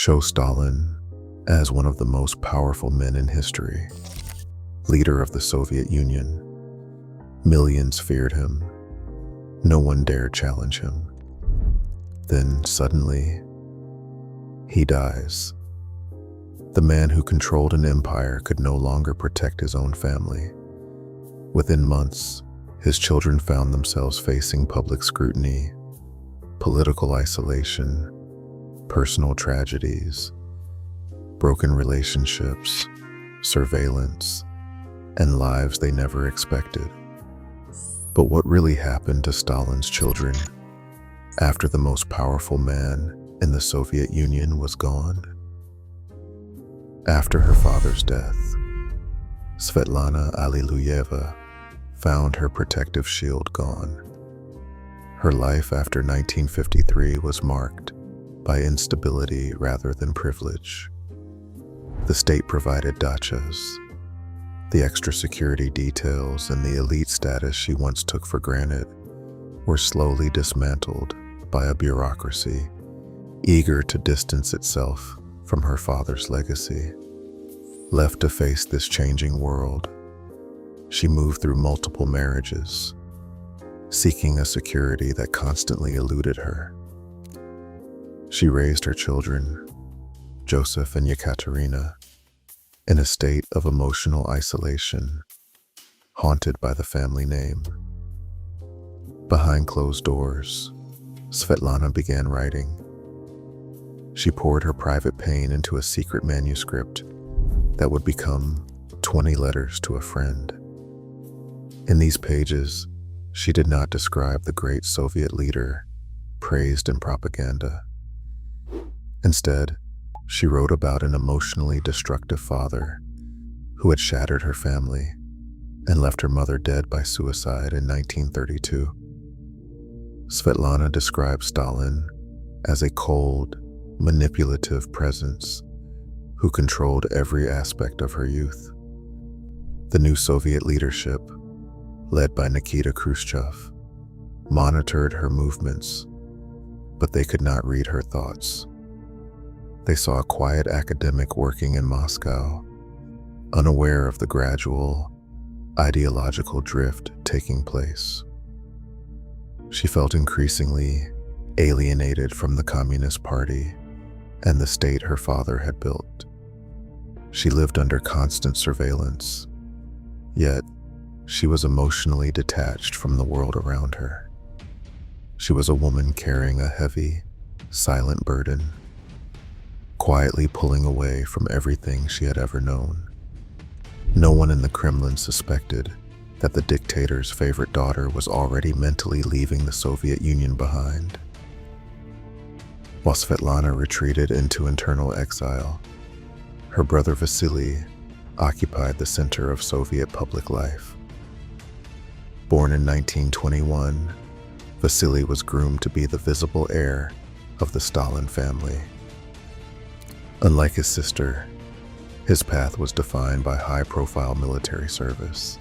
show Stalin as one of the most powerful men in history, leader of the Soviet Union. Millions feared him. No one dared challenge him. Then suddenly, he dies. The man who controlled an empire could no longer protect his own family. Within months, his children found themselves facing public scrutiny, political isolation, personal tragedies, broken relationships, surveillance, and lives they never expected. But what really happened to Stalin's children after the most powerful man in the Soviet Union was gone? After her father's death, Svetlana Alliluyeva found her protective shield gone. Her life after 1953 was marked by instability rather than privilege. The state provided dachas, the extra security details, and the elite status she once took for granted were slowly dismantled by a bureaucracy eager to distance itself from her father's legacy. Left to face this changing world, she moved through multiple marriages, seeking a security that constantly eluded her. She raised her children, Joseph and Yekaterina, in a state of emotional isolation, haunted by the family name. Behind closed doors, Svetlana began writing. She poured her private pain into a secret manuscript that would become 20 letters to a friend. In these pages, she did not describe the great Soviet leader praised in propaganda. Instead, she wrote about an emotionally destructive father who had shattered her family and left her mother dead by suicide in 1932. Svetlana described Stalin as a cold, manipulative presence who controlled every aspect of her youth. The new Soviet leadership, led by Nikita Khrushchev, monitored her movements, but they could not read her thoughts. They saw a quiet academic working in Moscow, unaware of the gradual, ideological drift taking place. She felt increasingly alienated from the Communist Party and the state her father had built. She lived under constant surveillance, yet she was emotionally detached from the world around her. She was a woman carrying a heavy, silent burden, quietly pulling away from everything she had ever known. No one in the Kremlin suspected that the dictator's favorite daughter was already mentally leaving the Soviet Union behind. While Svetlana retreated into internal exile, her brother Vasily occupied the center of Soviet public life. Born in 1921, Vasily was groomed to be the visible heir of the Stalin family. Unlike his sister, his path was defined by high-profile military service.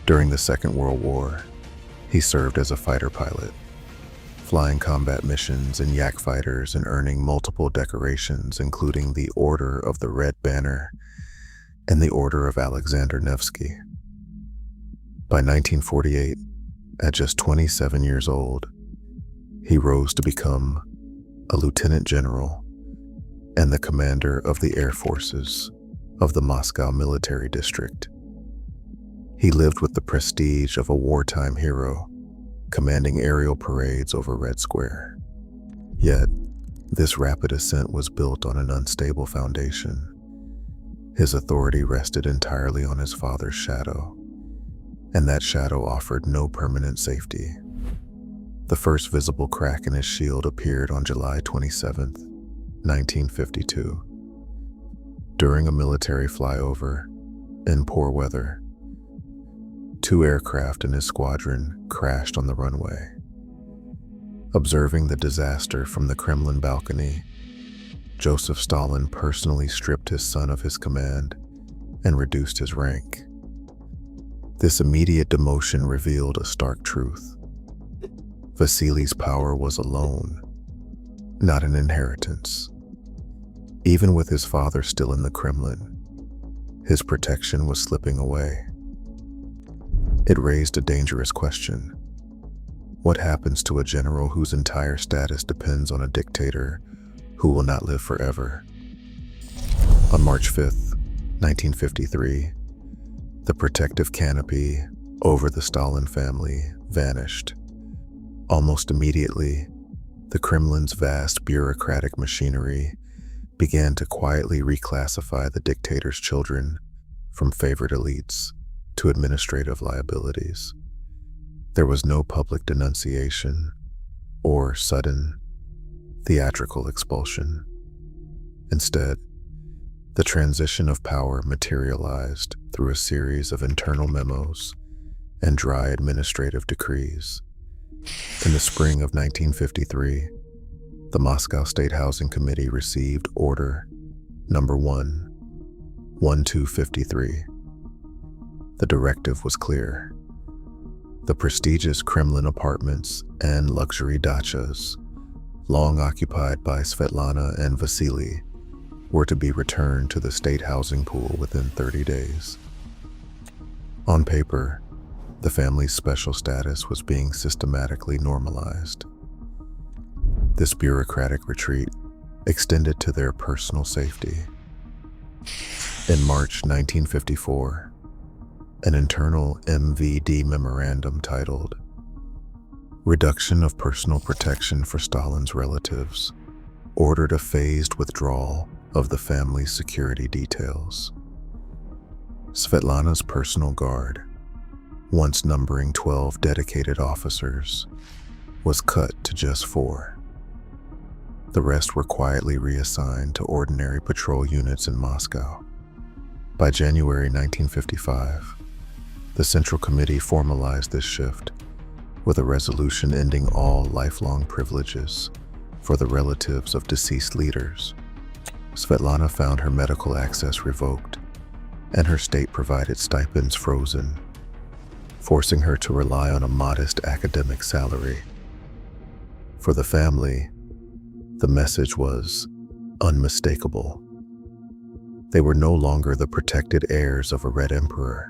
During the Second World War, he served as a fighter pilot, flying combat missions in Yak fighters and earning multiple decorations, including the Order of the Red Banner and the Order of Alexander Nevsky. By 1948, at just 27 years old, he rose to become a lieutenant general and the commander of the air forces of the Moscow military district. He lived with the prestige of a wartime hero, commanding aerial parades over Red Square. Yet, this rapid ascent was built on an unstable foundation. His authority rested entirely on his father's shadow, and that shadow offered no permanent safety. The first visible crack in his shield appeared on July 27, 1952. During a military flyover, in poor weather, 2 aircraft in his squadron crashed on the runway. Observing the disaster from the Kremlin balcony, Joseph Stalin personally stripped his son of his command and reduced his rank. This immediate demotion revealed a stark truth. Vasily's power was a loan, not an inheritance. Even with his father still in the Kremlin, his protection was slipping away. It raised a dangerous question. What happens to a general whose entire status depends on a dictator who will not live forever? On March 5th, 1953, the protective canopy over the Stalin family vanished. Almost immediately, the Kremlin's vast bureaucratic machinery began to quietly reclassify the dictator's children from favored elites to administrative liabilities. There was no public denunciation or sudden, theatrical expulsion. Instead, the transition of power materialized through a series of internal memos and dry administrative decrees. In the spring of 1953, the Moscow State Housing Committee received Order Number 1253. The directive was clear. The prestigious Kremlin apartments and luxury dachas, long occupied by Svetlana and Vasily, were to be returned to the state housing pool within 30 days. On paper, the family's special status was being systematically normalized. This bureaucratic retreat extended to their personal safety. In March 1954, an internal MVD memorandum titled Reduction of Personal Protection for Stalin's Relatives ordered a phased withdrawal of the family's security details. Svetlana's personal guard, once numbering 12 dedicated officers, was cut to just 4. The rest were quietly reassigned to ordinary patrol units in Moscow. By January 1955, the Central Committee formalized this shift with a resolution ending all lifelong privileges for the relatives of deceased leaders. Svetlana found her medical access revoked and her state-provided stipends frozen, forcing her to rely on a modest academic salary. For the family, the message was unmistakable. They were no longer the protected heirs of a Red Emperor.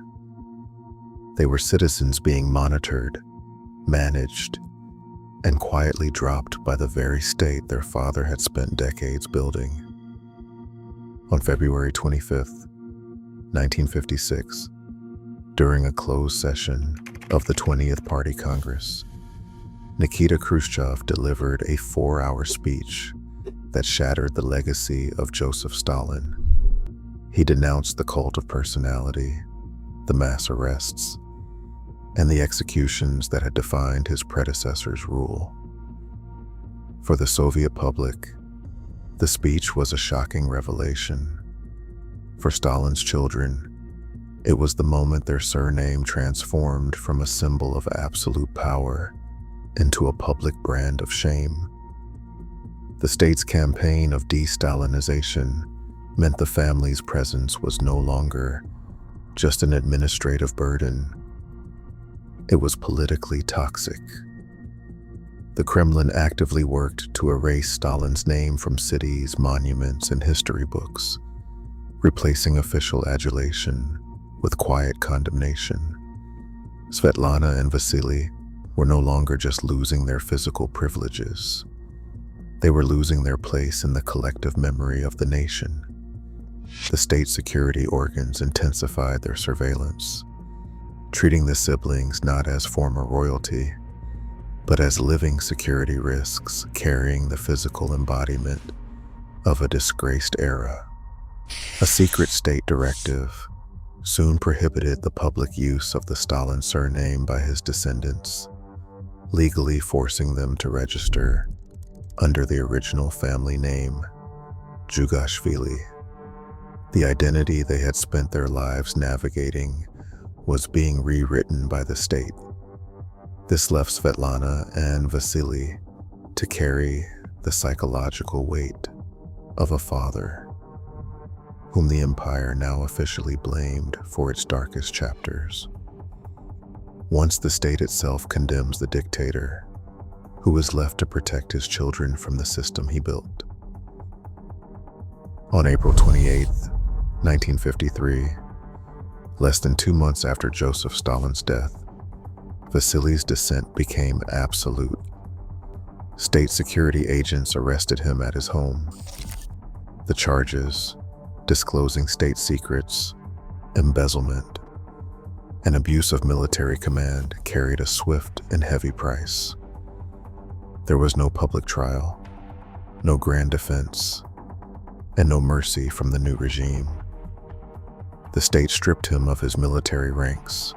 They were citizens being monitored, managed, and quietly dropped by the very state their father had spent decades building. On February 25th, 1956, during a closed session of the 20th Party Congress, Nikita Khrushchev delivered a 4-hour speech that shattered the legacy of Joseph Stalin. He denounced the cult of personality, the mass arrests, and the executions that had defined his predecessor's rule. For the Soviet public, the speech was a shocking revelation. For Stalin's children, it was the moment their surname transformed from a symbol of absolute power into a public brand of shame. The state's campaign of De-Stalinization meant the family's presence was no longer just an administrative burden. It was politically toxic. The Kremlin actively worked to erase Stalin's name from cities, monuments, and history books, replacing official adulation with quiet condemnation. Svetlana and Vasily were no longer just losing their physical privileges. They were losing their place in the collective memory of the nation. The state security organs intensified their surveillance, treating the siblings not as former royalty, but as living security risks carrying the physical embodiment of a disgraced era. A secret state directive soon prohibited the public use of the Stalin surname by his descendants, legally forcing them to register under the original family name, Jugashvili. The identity they had spent their lives navigating was being rewritten by the state. This left Svetlana and Vasily to carry the psychological weight of a father whom the empire now officially blamed for its darkest chapters. Once the state itself condemns the dictator, who is left to protect his children from the system he built? On April 28th, 1953, less than 2 months after Joseph Stalin's death, Vasily's descent became absolute. State security agents arrested him at his home. The charges, disclosing state secrets, embezzlement, and abuse of military command, carried a swift and heavy price. There was no public trial, no grand defense, and no mercy from the new regime. The state stripped him of his military ranks,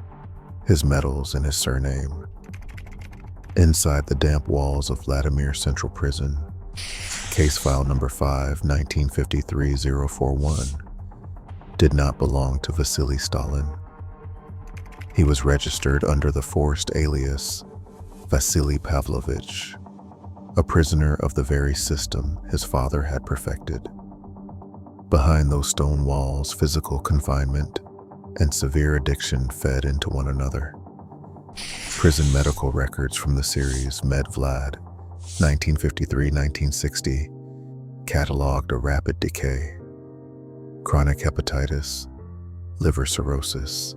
his medals, and his surname. Inside the damp walls of Vladimir Central Prison, case file number 5/1953-041 did not belong to Vasily Stalin. He was registered under the forced alias Vasily Pavlovich, a prisoner of the very system his father had perfected. Behind those stone walls, physical confinement and severe addiction fed into one another. Prison medical records from the series Med Vlad 1953-1960 cataloged a rapid decay, chronic hepatitis, liver cirrhosis,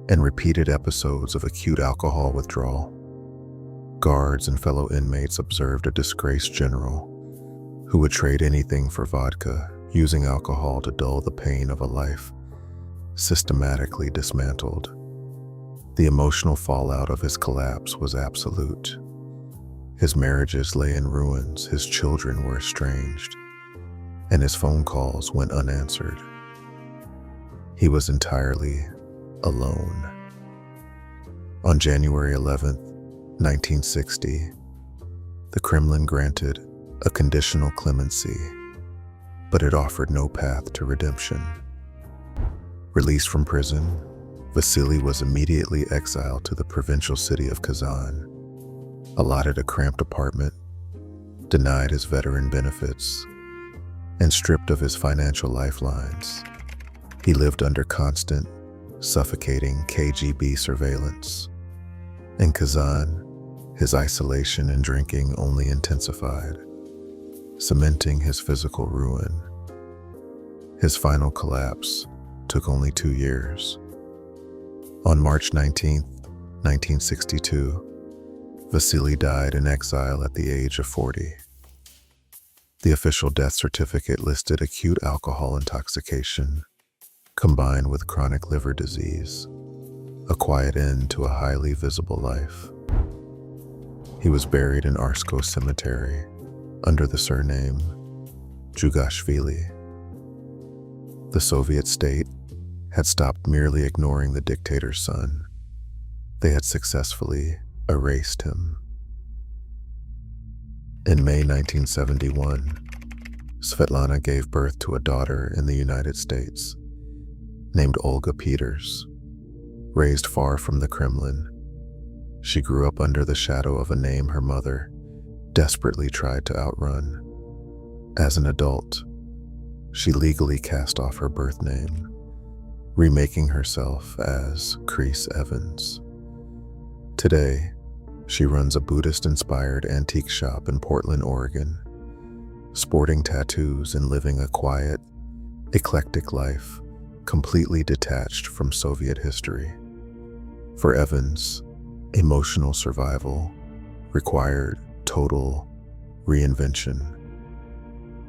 and repeated episodes of acute alcohol withdrawal. Guards and fellow inmates observed a disgraced general who would trade anything for vodka, using alcohol to dull the pain of a life systematically dismantled. The emotional fallout of his collapse was absolute. His marriages lay in ruins, his children were estranged, and his phone calls went unanswered. He was entirely alone. On January 11th, 1960, the Kremlin granted a conditional clemency, but it offered no path to redemption. Released from prison, Vasily was immediately exiled to the provincial city of Kazan, allotted a cramped apartment, denied his veteran benefits, and stripped of his financial lifelines. He lived under constant, suffocating KGB surveillance. In Kazan, his isolation and drinking only intensified, cementing his physical ruin. His final collapse took only 2 years. On March 19, 1962, Vasily died in exile at the age of 40. The official death certificate listed acute alcohol intoxication combined with chronic liver disease, a quiet end to a highly visible life. He was buried in Arsko Cemetery under the surname Jugashvili. The Soviet state had stopped merely ignoring the dictator's son. They had successfully erased him. In May 1971, Svetlana gave birth to a daughter in the United States, named Olga Peters. Raised far from the Kremlin, she grew up under the shadow of a name her mother desperately tried to outrun. As an adult, she legally cast off her birth name, remaking herself as Chris Evans. Today, she runs a Buddhist-inspired antique shop in Portland, Oregon, sporting tattoos and living a quiet, eclectic life completely detached from Soviet history. For Evans, emotional survival required total reinvention,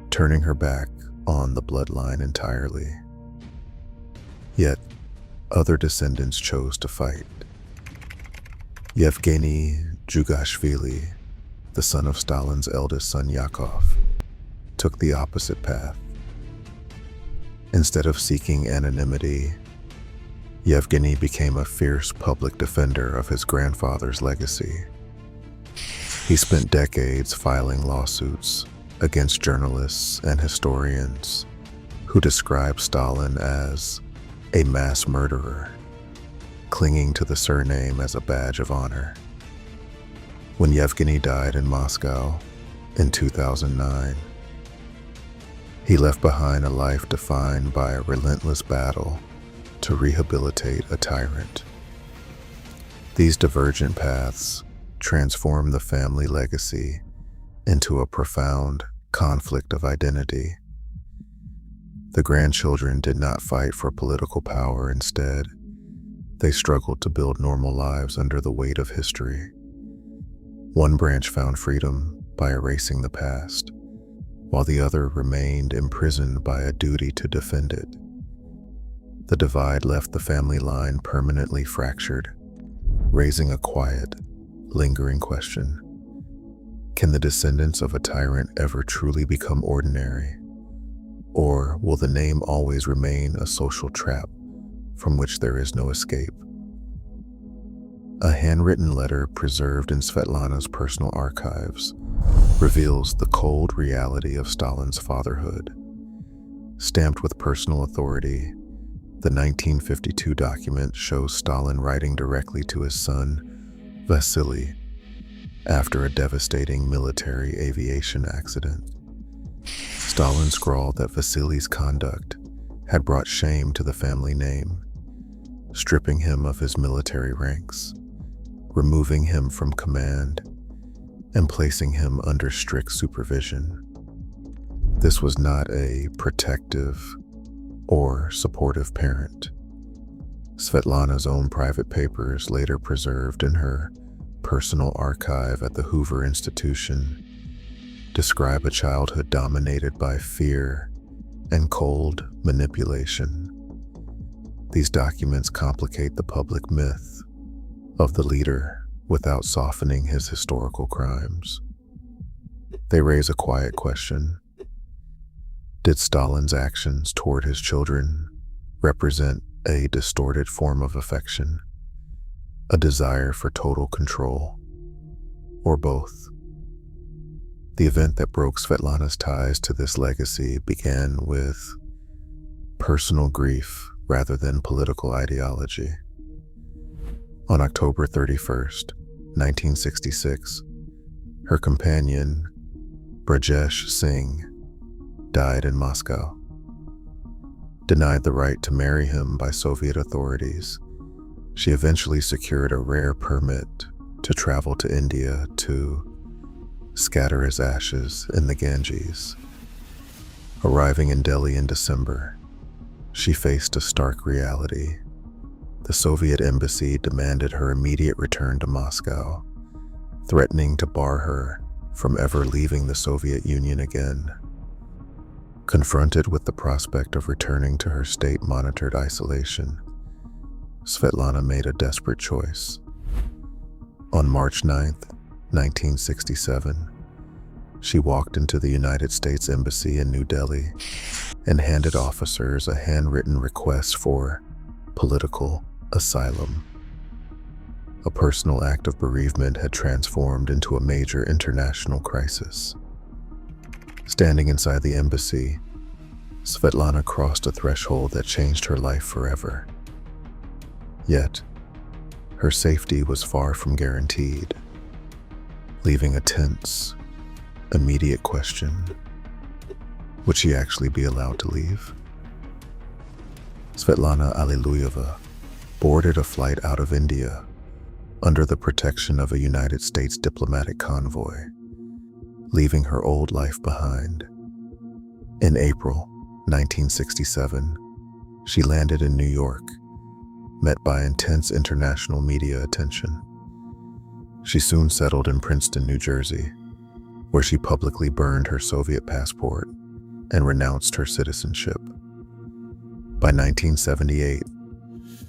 turning her back on the bloodline entirely. Yet, other descendants chose to fight. Yevgeny Jugashvili, the son of Stalin's eldest son Yakov, took the opposite path. Instead of seeking anonymity, Yevgeny became a fierce public defender of his grandfather's legacy. He spent decades filing lawsuits against journalists and historians who described Stalin as a mass murderer, clinging to the surname as a badge of honor. When Yevgeny died in Moscow in 2009, he left behind a life defined by a relentless battle to rehabilitate a tyrant. These divergent paths transformed the family legacy into a profound conflict of identity. The grandchildren did not fight for political power. Instead, they struggled to build normal lives under the weight of history. One branch found freedom by erasing the past, while the other remained imprisoned by a duty to defend it. The divide left the family line permanently fractured, raising a quiet, lingering question. Can the descendants of a tyrant ever truly become ordinary? Or will the name always remain a social trap from which there is no escape? A handwritten letter preserved in Svetlana's personal archives reveals the cold reality of Stalin's fatherhood. Stamped with personal authority, the 1952 document shows Stalin writing directly to his son, Vasily, after a devastating military aviation accident. Stalin scrawled that Vasily's conduct had brought shame to the family name, stripping him of his military ranks, removing him from command, and placing him under strict supervision. This was not a protective or supportive parent. Svetlana's own private papers, later preserved in her personal archive at the Hoover Institution, describe a childhood dominated by fear and cold manipulation. These documents complicate the public myth of the leader without softening his historical crimes. They raise a quiet question. Did Stalin's actions toward his children represent a distorted form of affection, a desire for total control, or both? The event that broke Svetlana's ties to this legacy began with personal grief rather than political ideology. On October 31st, 1966, her companion, Brajesh Singh, died in Moscow. Denied the right to marry him by Soviet authorities, she eventually secured a rare permit to travel to India to scatter his ashes in the Ganges. Arriving in Delhi in December, she faced a stark reality. The Soviet embassy demanded her immediate return to Moscow, threatening to bar her from ever leaving the Soviet Union again. Confronted with the prospect of returning to her state-monitored isolation, Svetlana made a desperate choice. On March 9, 1967, she walked into the United States Embassy in New Delhi and handed officers a handwritten request for political asylum. A personal act of bereavement had transformed into a major international crisis. Standing inside the embassy, Svetlana crossed a threshold that changed her life forever. Yet, her safety was far from guaranteed, leaving a tense, immediate question: would she actually be allowed to leave? Svetlana Alliluyeva boarded a flight out of India under the protection of a United States diplomatic convoy, leaving her old life behind. In April 1967, she landed in New York, met by intense international media attention. She soon settled in Princeton, New Jersey, where she publicly burned her Soviet passport and renounced her citizenship. By 1978,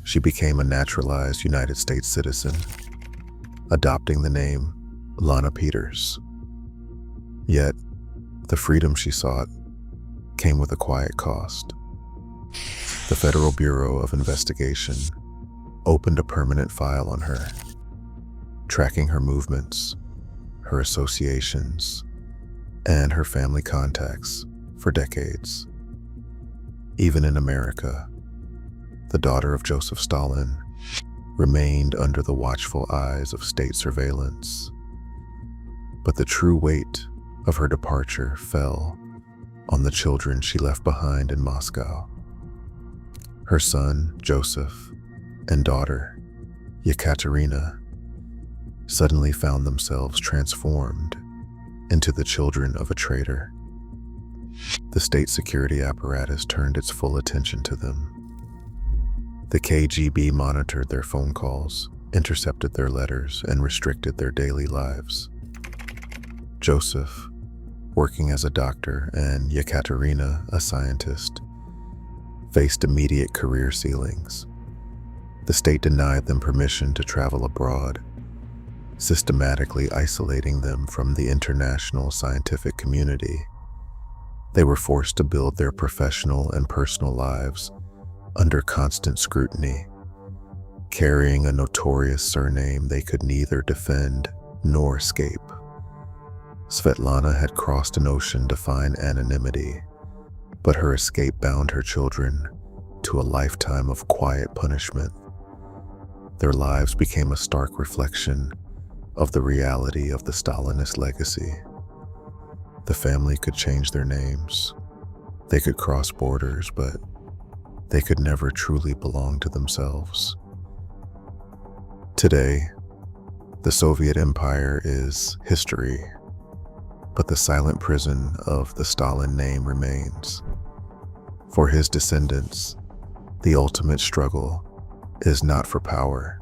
she became a naturalized United States citizen, adopting the name Lana Peters. Yet, the freedom she sought came with a quiet cost. The Federal Bureau of Investigation opened a permanent file on her, tracking her movements, her associations, and her family contacts for decades. Even in America, the daughter of Joseph Stalin remained under the watchful eyes of state surveillance. But the true weight of her departure fell on the children she left behind in Moscow. Her son, Joseph, and daughter, Yekaterina, suddenly found themselves transformed into the children of a traitor. The state security apparatus turned its full attention to them. The KGB monitored their phone calls, intercepted their letters, and restricted their daily lives. Joseph, working as a doctor, and Yekaterina, a scientist, faced immediate career ceilings. The state denied them permission to travel abroad, systematically isolating them from the international scientific community. They were forced to build their professional and personal lives under constant scrutiny, carrying a notorious surname they could neither defend nor escape. Svetlana had crossed an ocean to find anonymity, but her escape bound her children to a lifetime of quiet punishment. Their lives became a stark reflection of the reality of the Stalinist legacy. The family could change their names, they could cross borders, but they could never truly belong to themselves. Today, the Soviet Empire is history, but the silent prison of the Stalin name remains. For his descendants, the ultimate struggle is not for power,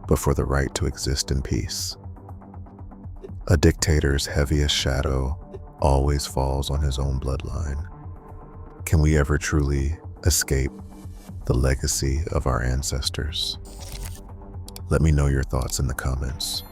but for the right to exist in peace. A dictator's heaviest shadow always falls on his own bloodline. Can we ever truly escape the legacy of our ancestors? Let me know your thoughts in the comments.